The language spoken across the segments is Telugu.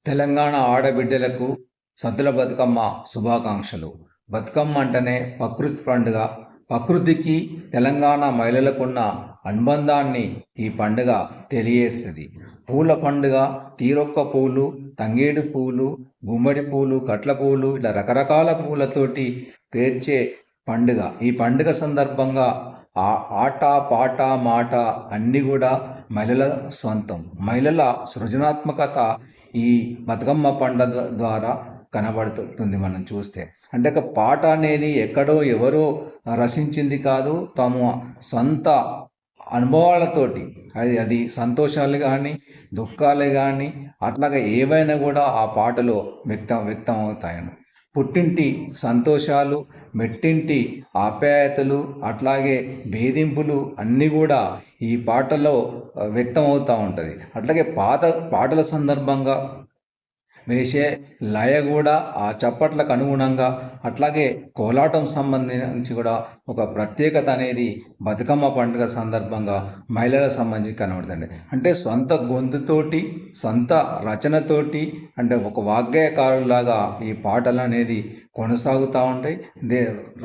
తెలంగాణ ఆడబిడ్డలకు సద్దుల బతుకమ్మ శుభాకాంక్షలు. బతుకమ్మ అంటేనే ప్రకృతి పండుగ. ప్రకృతికి తెలంగాణ మహిళలకున్న అనుబంధాన్ని ఈ పండుగ తెలియజేస్తుంది. పూల పండుగ, తీరొక్క పూలు, తంగేడు పూలు, గుమ్మడి పూలు, కట్ల పూలు, ఇలా రకరకాల పూలతోటి పేర్చే పండుగ. ఈ పండుగ సందర్భంగా ఆట పాట మాట అన్నీ కూడా మహిళల స్వంతం. మహిళల సృజనాత్మకత ఈ బతుకమ్మ పండుగ ద్వారా కనబడుతుంది. మనం చూస్తే అంటే ఒక పాట అనేది ఎక్కడో ఎవరో రచించింది కాదు, తమ సొంత అనుభవాలతోటి అది సంతోషాలు కానీ దుఃఖాలు కానీ అట్లాగే ఏవైనా కూడా ఆ పాటలో వ్యక్తం అవుతాయని. పుట్టింటి సంతోషాలు, మెట్టింటి ఆప్యాయతలు, అట్లాగే వేధింపులు అన్నీ కూడా ఈ పాటలో వ్యక్తం అవుతూ ఉంటుంది. అట్లాగే పాటల సందర్భంగా వేసే లయ కూడా ఆ చప్పట్లకు అనుగుణంగా, అట్లాగే కోలాటం సంబంధించి కూడా ఒక ప్రత్యేకత అనేది బతుకమ్మ పండుగ సందర్భంగా మహిళలకు సంబంధించి కనబడుతుంది. అంటే సొంత గొంతుతోటి, సొంత రచనతోటి, అంటే ఒక వాగ్గేయకారులాగా ఈ పాటలు అనేది కొనసాగుతూ ఉంటాయి.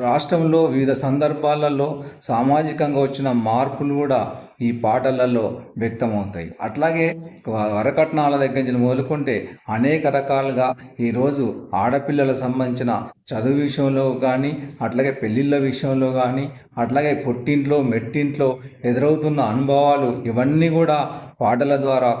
రాష్ట్రంలో వివిధ సందర్భాలలో సామాజికంగా వచ్చిన మార్పులు కూడా ఈ పాటలలో వ్యక్తమవుతాయి. అట్లాగే వరకట్నాల దగ్గర నుంచి మొదలుకుంటే అనేక రకాలుగా ఈరోజు ఆడపిల్లలకు సంబంధించిన చదువు విషయంలో కానీ, అట్లాగే పెళ్ళిళ్ళ విషయంలో కానీ, అట్లాగే పుట్టింట్లో మెట్టింట్లో ఎదురవుతున్న అనుభవాలు ఇవన్నీ కూడా పాటల ద్వారా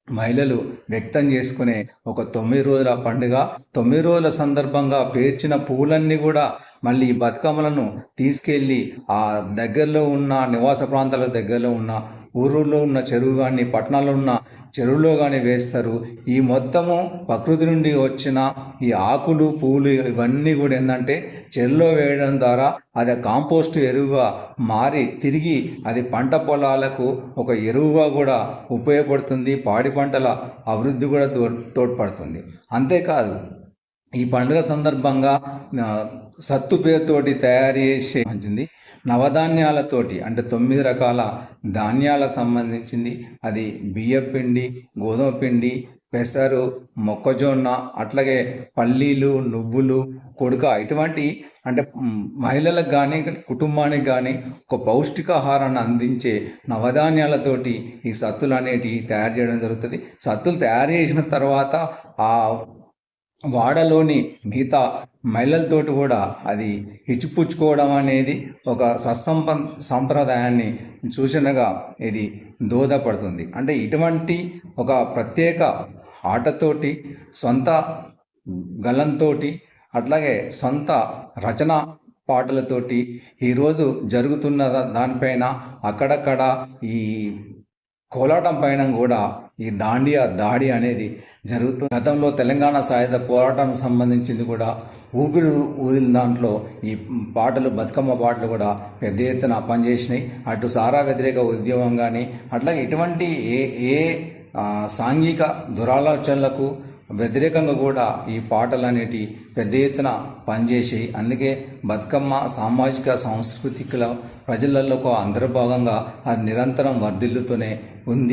మహిళలు వ్యక్తం చేసుకునే ఒక 9 రోజుల పండుగ. 9 రోజుల సందర్భంగా పేర్చిన పూలన్నీ కూడా మళ్ళీ బతుకమ్మలను తీసుకెళ్ళి ఆ దగ్గరలో ఉన్న నివాస ప్రాంతాల దగ్గరలో ఉన్న ఊరుల్లో ఉన్న చెరువు కానీ, పట్టణాల్లో ఉన్న చెరువులో కానీ వేస్తారు. ఈ మొత్తము ప్రకృతి నుండి వచ్చిన ఈ ఆకులు పూలు ఇవన్నీ కూడా ఏంటంటే చెరువులో వేయడం ద్వారా అది కాంపోస్ట్ ఎరువుగా మారి తిరిగి అది పంట పొలాలకు ఒక ఎరువుగా కూడా ఉపయోగపడుతుంది. పాడి పంటల అభివృద్ధి కూడా తోడ్పడుతుంది. అంతేకాదు ఈ పండుగ సందర్భంగా సత్తు పేరుతోటి తయారు చేసే మంచిది నవధాన్యాలతోటి, అంటే 9 రకాల ధాన్యాల సంబంధించింది. అది బియ్యం పిండి, గోధుమ పిండి, పెసరు, మొక్కజొన్న, అట్లాగే పల్లీలు, నువ్వులు, కొడుక, ఇటువంటి అంటే మహిళలకు కానీ కుటుంబానికి కానీ ఒక పౌష్టికాహారాన్ని అందించే నవధాన్యాలతోటి ఈ సత్తులు అనేటివి తయారు చేయడం జరుగుతుంది. సత్తులు తయారు చేసిన తర్వాత ఆ వాడలోని మిగతా మహిళలతోటి కూడా అది ఇచ్చిపుచ్చుకోవడం అనేది ఒక సంప్రదాయాన్ని సూచనగా ఇది దోహదపడుతుంది. అంటే ఇటువంటి ఒక ప్రత్యేక ఆటతోటి, సొంత గలంతో, అట్లాగే సొంత రచన పాటలతోటి ఈరోజు జరుగుతున్న దానిపైన అక్కడక్కడ ఈ కోలాటం పైన కూడా ఈ దాడి అనేది జరుగుతుంది. గతంలో తెలంగాణ సాయుధ పోరాటానికి సంబంధించింది కూడా ఊపిరి ఊదిన దాంట్లో ఈ పాటలు, బతుకమ్మ పాటలు కూడా పెద్ద ఎత్తున పనిచేసినాయి. అటు సారా వ్యతిరేక ఉద్యమం కానీ, అట్లాగే ఇటువంటి ఏ సాంఘిక దురాలోచనలకు వ్యతిరేకంగా కూడా ఈ పాటలు అనేటివి పెద్ద ఎత్తున పనిచేసాయి. అందుకే బతుకమ్మ సామాజిక సాంస్కృతిక ప్రజలలో అంతర్భాగంగా అది నిరంతరం వర్ధిల్లుతూనే ఉంది.